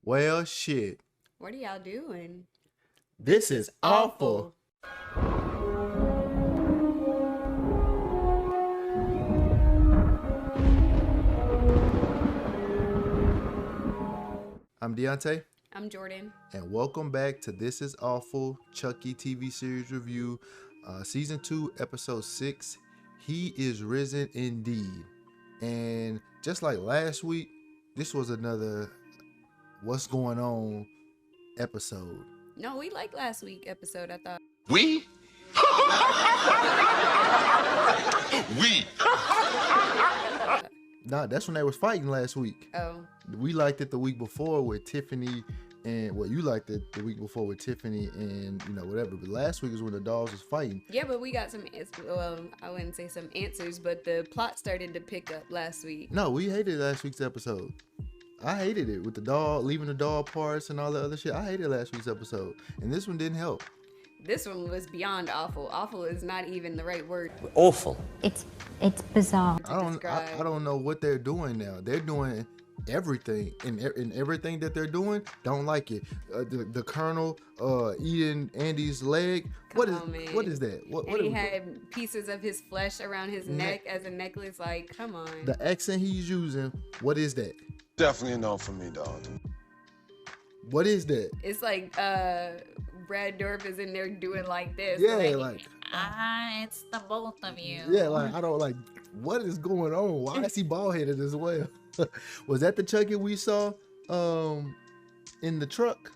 Well, shit. What are y'all doing? This is awful. I'm Deontay. I'm Jordan. And welcome back to This is Awful, Chucky TV series review, season 2, episode 6. He is risen indeed. And just like last week, this was another what's going on episode. No, we liked last week episode, I thought. We? We. Nah, that's when they was fighting last week. Oh. We liked it the week before with Tiffany, and you liked it the week before with Tiffany and whatever. But last week is when the dolls was fighting. Yeah, but we got some well, I wouldn't say some answers, but the plot started to pick up last week. No, we hated last week's episode. I hated it with the doll, leaving the doll parts and all the other shit. I hated last week's episode, and this one didn't help. This one was beyond awful. Awful is not even the right word. Awful. It's bizarre. I don't know what they're doing now. They're doing everything, and everything that they're doing, don't like it. The Colonel eating Andy's leg. What is that? And he had pieces of his flesh around his neck as a necklace. Like, come on. The accent he's using. What is that? Definitely a no for me, dog. What is that? It's like Brad Dorff is in there doing like this. Yeah, It's the both of you. Yeah, like I don't like. What is going on? Why is he bald headed as well? Was that the Chucky we saw in the truck?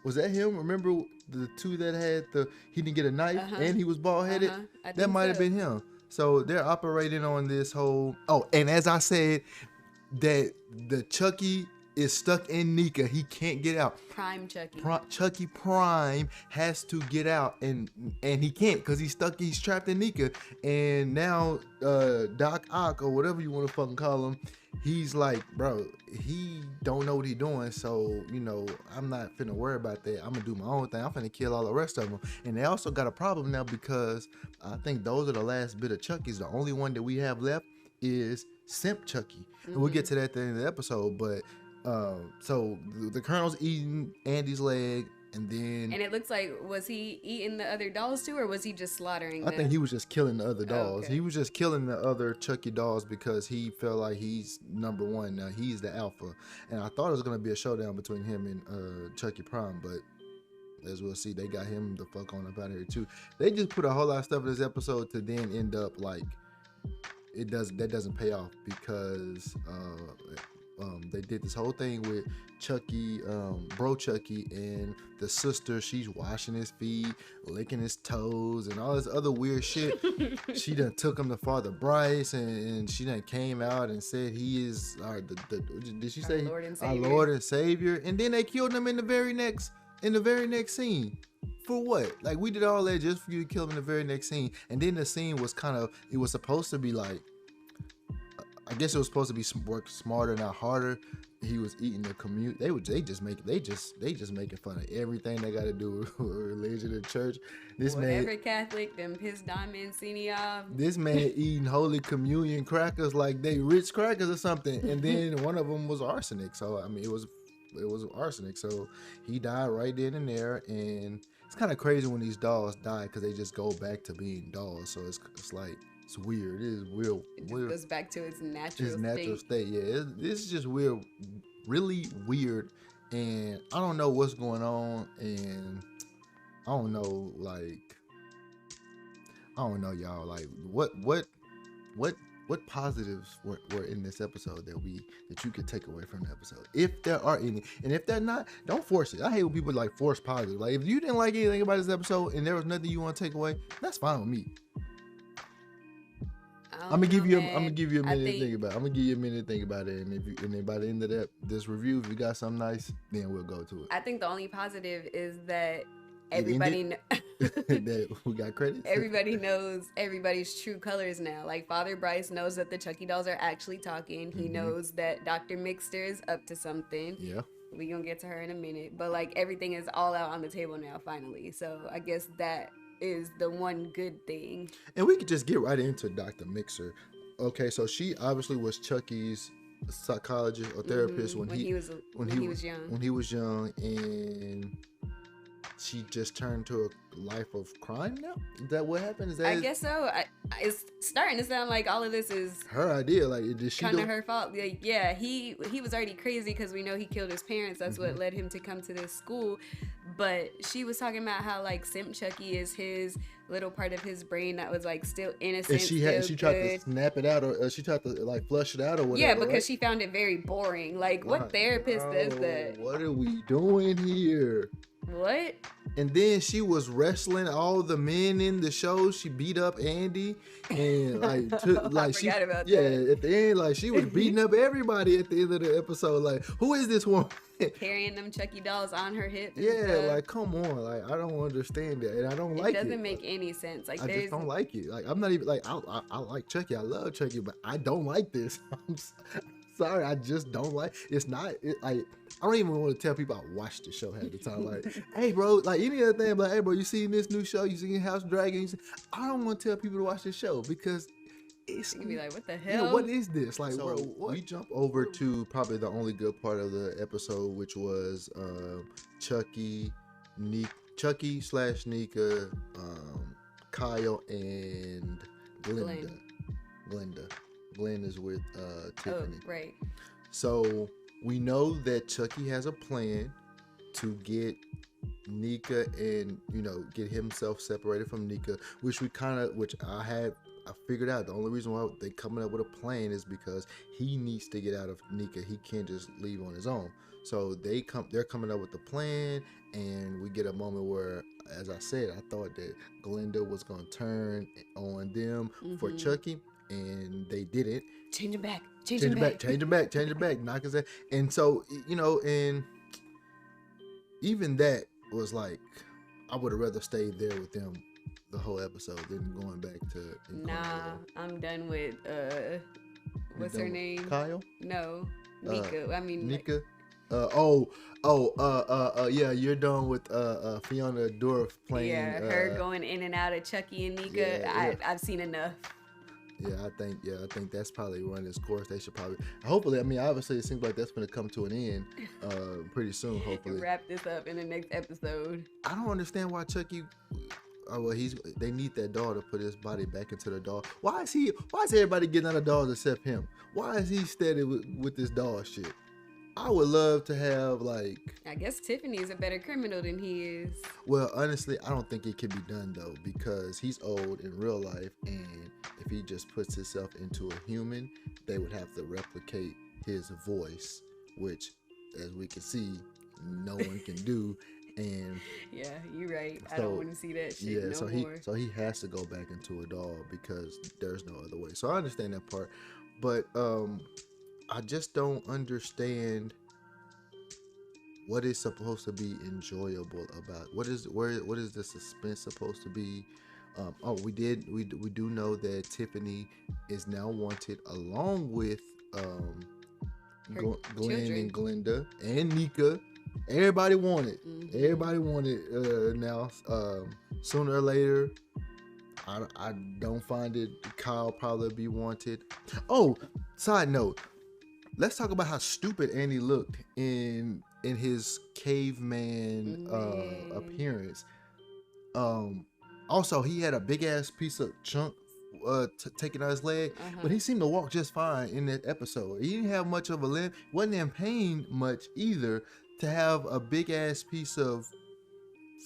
Was that him? Remember the two that had he didn't get a knife and he was bald headed? That might have been him. So they're operating on this whole. Oh, and as I said, that the Chucky is stuck in Nika. He can't get out. Prime Chucky. Chucky Prime has to get out, and he can't because he's stuck. He's trapped in Nika, and now Doc Ock or whatever you want to fucking call him, he's like, bro, he don't know what he's doing. So I'm not finna worry about that. I'm gonna do my own thing. I'm finna kill all the rest of them. And they also got a problem now because I think those are the last bit of Chucky's. The only one that we have left is Simp Chucky, and we'll get to that at the end of the episode, but. So the Colonel's eating Andy's leg, and it looks like, was he eating the other dolls too, or was he just slaughtering them? I think he was just killing the other dolls. Oh, okay. He was just killing the other Chucky dolls because he felt like he's number one now. He's the alpha, and I thought it was gonna be a showdown between him and Chucky Prime, but as we'll see, they got him the fuck on up out of here too. They just put a whole lot of stuff in this episode to then end up like that doesn't pay off because they did this whole thing with Chucky, bro Chucky, and the sister. She's washing his feet, licking his toes, and all this other weird shit. She done took him to Father Bryce, and she done came out and said he is did she say our Lord and Savior? And then they killed him in the very next scene. For what? Like, we did all that just for you to kill him in the very next scene. And then the scene was it was supposed to be like, I guess it was supposed to be work smarter, not harder. He was eating the commute. They just making fun of everything they got to do with religion and church. Whatever Catholic, them piss diamonds, senior. This man eating Holy Communion crackers like they rich crackers or something, and then one of them was arsenic. So I mean, it was arsenic. So he died right then and there, and it's kind of crazy when these dolls die because they just go back to being dolls. So it's like. It's weird. It is weird. It just goes back to its natural state. Yeah, this is just weird, really weird, and I don't know what's going on, and I don't know, y'all. Like, what positives were in this episode that you could take away from the episode, if there are any, and if they're not, don't force it. I hate when people like force positive. Like, if you didn't like anything about this episode and there was nothing you want to take away, that's fine with me. I'm gonna give you a minute to think about it. I'm gonna give you a minute to think about it, and then by the end of this review, if you got something nice, then we'll go to it. I think the only positive is that everybody that we got credits. Everybody knows everybody's true colors now. Like, Father Bryce knows that the Chucky dolls are actually talking. He knows that Dr. Mixter is up to something. Yeah. We gonna get to her in a minute, but like, everything is all out on the table now finally. So I guess that is the one good thing. And we could just get right into Dr. Mixer. Okay, so she obviously was Chucky's psychologist or therapist when he was young. When he was young, and she just turned to a life of crime now? Is that what happened? Is that I guess so. It's starting to sound like all of this is her idea. Like, did she kind of her fault? Like, yeah, he was already crazy because we know he killed his parents. That's what led him to come to this school. But she was talking about how like Simp Chucky is his little part of his brain that was like still innocent. And she tried to snap it out, or she tried to like flush it out or whatever. Yeah, because right? she found it very boring. Like, what therapist does that? What are we doing here? What? And then she was wrestling all the men in the show. She beat up Andy, and like, I forgot about that. Yeah, at the end, like she was beating up everybody at the end of the episode. Like, who is this woman? Carrying them Chucky dolls on her hip. Yeah, like come on, like I don't understand that, and I don't like it. It doesn't make any sense. Like, I just don't like it. Like, I'm not even like I like Chucky. I love Chucky, but I don't like this. I'm sorry, I just don't like. It's not like I don't even want to tell people I watched the show half the time. Like, hey bro, like any other thing, like hey bro, you seen this new show? You seen House of Dragons? I don't want to tell people to watch this show because it's you can be like, what the hell? Yeah, what is this? Like, So, bro, what? We jump over to probably the only good part of the episode, which was Chucky / Nika, Kyle, and Glenda. Glenn is with Tiffany. Oh, right. So we know that Chucky has a plan to get Nika and get himself separated from Nika, which I figured out the only reason why they coming up with a plan is because he needs to get out of Nika. He can't just leave on his own. So they're coming up with the plan, and we get a moment where, as I said, I thought that Glenda was gonna turn on them for Chucky, and they didn't. Change him back. Knock his ass. And so, and even that was like, I would have rather stayed there with them the whole episode than going back to Nah, I'm done with what's her name? Kyle? No, Nika. I mean Nika. Yeah, you're done with Fiona Dorff playing. Yeah, her going in and out of Chucky and Nika. Yeah. I've seen enough. I think that's probably run its course. They should hopefully, I mean, obviously it seems like that's going to come to an end pretty soon, hopefully. Wrap this up in the next episode. I don't understand why Chucky, they need that doll to put his body back into the doll. Why is everybody getting out of dolls except him? Why is he steady with this doll shit? I would love to have I guess Tiffany is a better criminal than he is. Well, honestly, I don't think it can be done though, because he's old in real life, and if he just puts himself into a human, they would have to replicate his voice, which, as we can see, no one can do. And yeah, you're right. I don't want to see that shit more. So he has to go back into a doll because there's no other way. So I understand that part, but I just don't understand what is supposed to be enjoyable about what is the suspense supposed to be. We do know that Tiffany is now wanted along with Glenn and Glenda and Nika. Everybody wanted. Everybody wanted now. Sooner or later, I don't find it. Kyle probably be wanted. Oh, side note. Let's talk about how stupid Andy looked in his caveman appearance. Also, he had a big ass piece of chunk taken out his leg, but he seemed to walk just fine in that episode. He didn't have much of a limp, wasn't in pain much either. To have a big ass piece of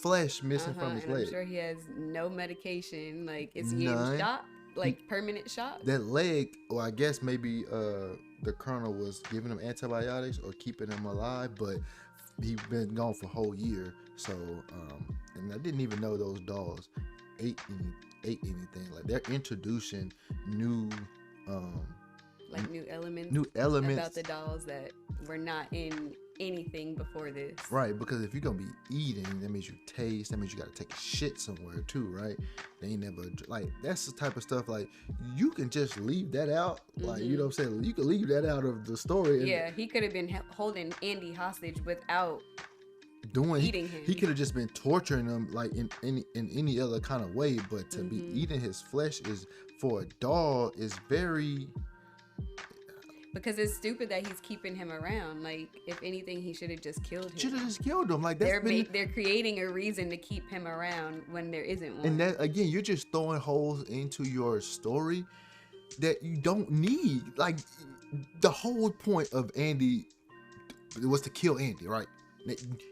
flesh missing from his leg. I'm sure he has no medication. Like, is he in shock? Like permanent shock? That leg, well, I guess maybe the colonel was giving him antibiotics or keeping him alive, but he's been gone for a whole year. So, and I didn't even know those dolls ate anything. Like, they're introducing new elements about the dolls that were not in anything before this. Right, because if you're gonna be eating, that means you taste, that means you gotta take a shit somewhere too, right? They ain't never, like, that's the type of stuff, like, you can just leave that out, like, you know what I'm saying? You can leave that out of the story. Yeah, he could have been holding Andy hostage without eating him. He could have just been torturing him, like, in any other kind of way, but to be eating his flesh is, for a doll, is very... Because it's stupid that he's keeping him around. Like, if anything, he should have just killed him. Should have just killed him. Like, that's They're creating a reason to keep him around when there isn't one. And that, again, you're just throwing holes into your story that you don't need. Like, the whole point of Andy was to kill Andy, right?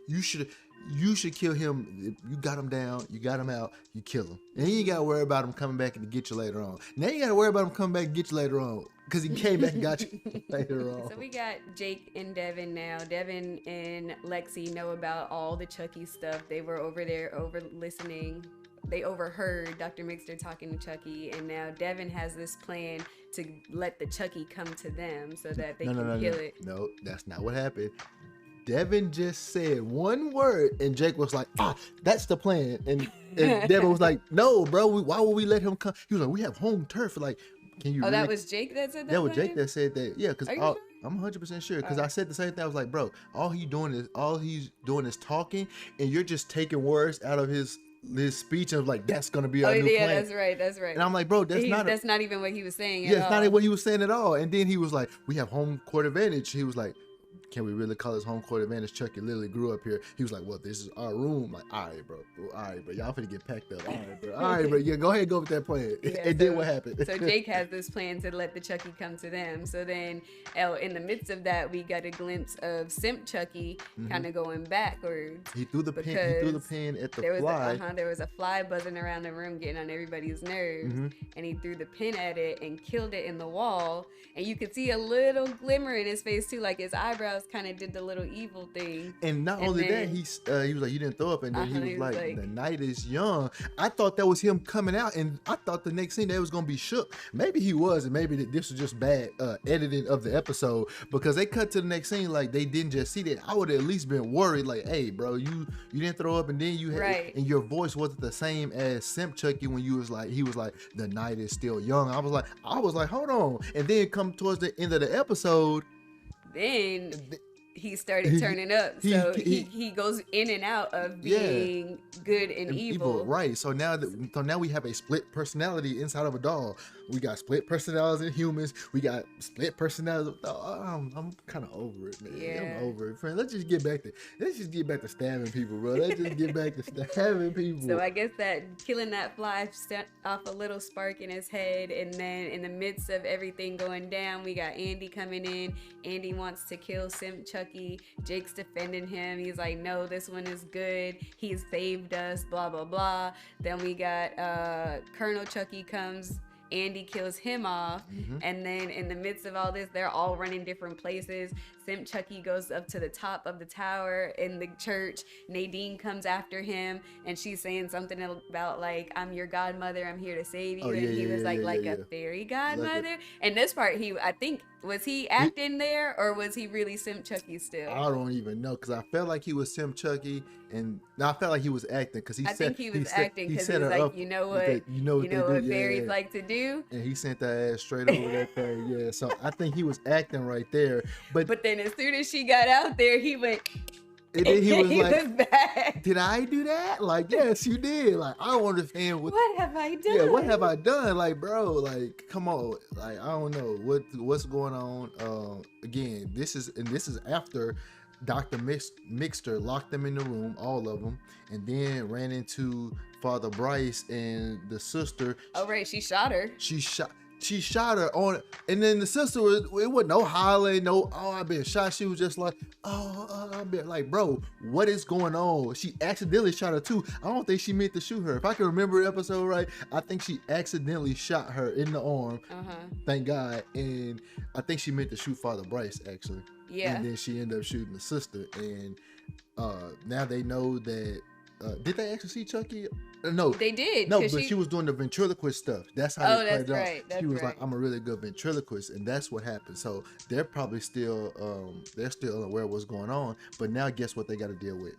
You should kill him. You got him down, you got him out, you kill him. And then you gotta worry about him coming back and get you later on. Now you gotta worry about him coming back and get you later on, because he came back and got you later on. So we got Jake and Devin now. Devin and Lexi know about all the Chucky stuff. They were over there listening. They overheard Dr. Mixter talking to Chucky, and now Devin has this plan to let the Chucky come to them so that they can kill it. No, that's not what happened. Devin just said one word, and Jake was like, that's the plan. And Devin was like, no, bro, why would we let him come? He was like, we have home turf. Like, can you? Oh, that was Jake that said that? That was Jake that said that. Yeah, because sure? I'm 100% sure. Because I said the same thing. I was like, bro, all he's doing is talking, and you're just taking words out of his speech and like, that's gonna be our new plan. That's right. And I'm like, bro, that's not even what he was saying. Yeah, it's not what he was saying at all. And then he was like, we have home court advantage. He was like, can we really call this home court advantage? Chucky literally grew up here. He was like, well, this is our room. Like, all right, bro. Y'all finna get packed up. All right, bro. Yeah, go ahead and go with that plan. Yeah, and then what happened? So Jake has this plan to let the Chucky come to them. So then in the midst of that, we got a glimpse of Simp Chucky kind of going backwards. He threw the pin at the fly. There was a fly buzzing around the room getting on everybody's nerves. And he threw the pin at it and killed it in the wall. And you could see a little glimmer in his face too, like his eyebrows kind of did the little evil thing. And not only that, he was like, you didn't throw up, and then he was like, the night is young. I thought that was him coming out, and I thought the next scene they was gonna be shook. Maybe he was, and maybe this was just bad editing of the episode, because they cut to the next scene like they didn't just see that. I would have at least been worried, like, hey, bro, you didn't throw up, and then you had, and your voice wasn't the same as Simp Chucky when he was like, the night is still young. I was like, hold on, and then come towards the end of the episode, then he started turning up. So he goes in and out of being good and evil. Right. So now we have a split personality inside of a doll. We got split personalities in humans. We got split personalities. I'm kind of over it, man. Yeah. I'm over it, friend. Let's just get back to stabbing people, bro. Let's just get back to stabbing people. So I guess that killing that fly set off a little spark in his head, and then in the midst of everything going down, we got Andy coming in. Andy wants to kill Simp Chucky. Jake's defending him. He's like, no, this one is good. He's saved us, blah, blah, blah. Then we got Colonel Chucky comes. Andy kills him off, and then in the midst of all this, they're all running different places. Simp Chucky goes up to the top of the tower in the church. Nadine comes after him, and she's saying something about like, I'm your godmother, I'm here to save you. He was like a fairy godmother. And this part, I think, was he acting there, or was he really Simp Chucky still? I don't even know, because I felt like he was Simp Chucky, and I felt like he was acting, because I think he was acting because he was like, you know what fairies like to do, and he sent that ass straight over that thing. Yeah, so I think he was acting right there. But then as soon as she got out there, he went. And then he was like, was back. Did I do that? Like, yes, you did. Like, I don't understand what have I done? Yeah, what have I done? Like, bro, like, come on. Like, I don't know what's going on. Again, this is after Dr. Mixter locked them in the room, all of them, and then ran into Father Bryce and the sister. Oh, right, she shot her. She shot her on, and then the sister it wasn't no hollering, I've been shot. She was just like, I've been like, bro, what is going on? She accidentally shot her too. I don't think she meant to shoot her. If I can remember the episode right, I think she accidentally shot her in the arm. Thank God. And I think she meant to shoot Father Bryce, actually. Yeah. And then she ended up shooting the sister. And now they know that. Did they actually see Chucky? No, they did. No, but she was doing the ventriloquist stuff. That's how they played it right. She was like, "I'm a really good ventriloquist," and that's what happened. So they're probably still, unaware of what's going on. But now, guess what they got to deal with?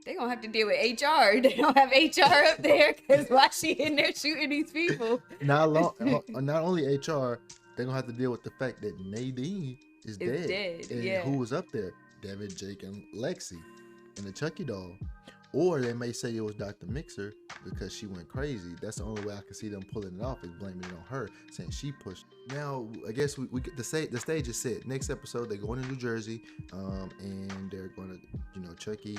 They're gonna have to deal with HR. They don't have HR up there because why she in there shooting these people? Not only HR, they're gonna have to deal with the fact that Nadine is dead. And who was up there? Devin, Jake, and Lexi, and the Chucky doll. Or they may say it was Dr. Mixer because she went crazy. That's the only way I can see them pulling it off, is blaming it on her, saying she pushed Now, I guess we get the stage is set. Next episode, they're going to New Jersey, and they're going to, Chucky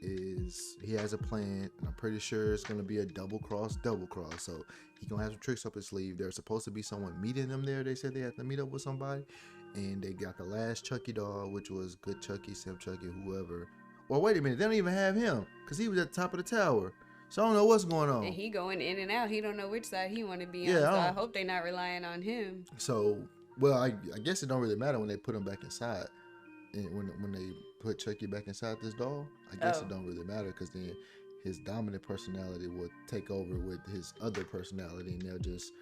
he has a plan, and I'm pretty sure it's going to be a double cross. So he's going to have some tricks up his sleeve. There's supposed to be someone meeting them there. They said they had to meet up with somebody, and they got the last Chucky doll, which was Good Chucky, Simp Chucky, whoever. Or wait a minute, they don't even have him because he was at the top of the tower. So I don't know what's going on. And he going in and out. He don't know which side he want to be on. So I hope they not relying on him. So, well, I guess it don't really matter when they put him back inside. And when they put Chucky back inside this doll, I guess it don't really matter because then his dominant personality will take over with his other personality, and they'll just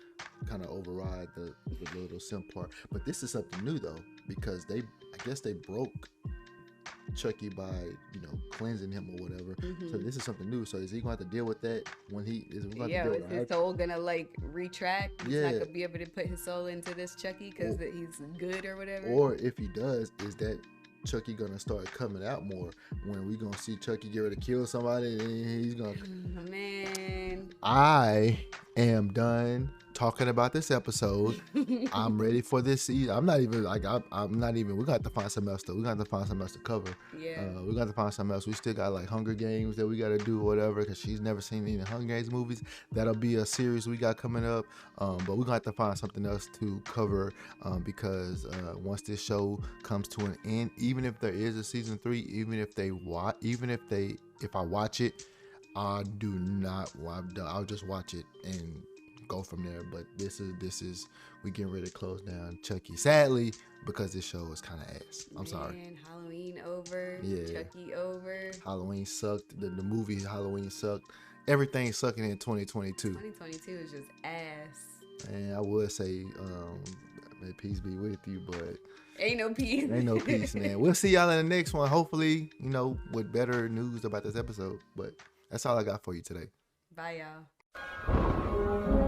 kind of override the little simp part. But this is something new though, because I guess they broke Chucky by cleansing him or whatever. So this is something new. So is he going to have to deal with that when he is is his soul gonna like retract? He's not gonna be able to put his soul into this Chucky because he's good or whatever. Or if he does, is that Chucky gonna start coming out more when we gonna see Chucky get ready to kill somebody and he's gonna man, I am done talking about this episode. I'm ready for this season. I'm not even we're gonna have to find something else though. We're gonna have to find something else to cover. Yeah. We're gonna have to find something else. We still got like Hunger Games that we gotta do or whatever, because she's never seen any Hunger Games movies. That'll be a series we got coming up. But we're gonna have to find something else to cover because once this show comes to an end, even if there is a season 3, if I watch it, I'll just watch it and go from there. But this is we getting ready to close down Chucky, sadly, because this show is kind of ass. I'm sorry. Halloween over. Yeah. Chucky over. Halloween sucked. The movie Halloween sucked. Everything sucking in 2022. 2022 is just ass. And I would say, may peace be with you, but ain't no peace. Ain't no peace, man. We'll see y'all in the next one. Hopefully, with better news about this episode. But that's all I got for you today. Bye, y'all.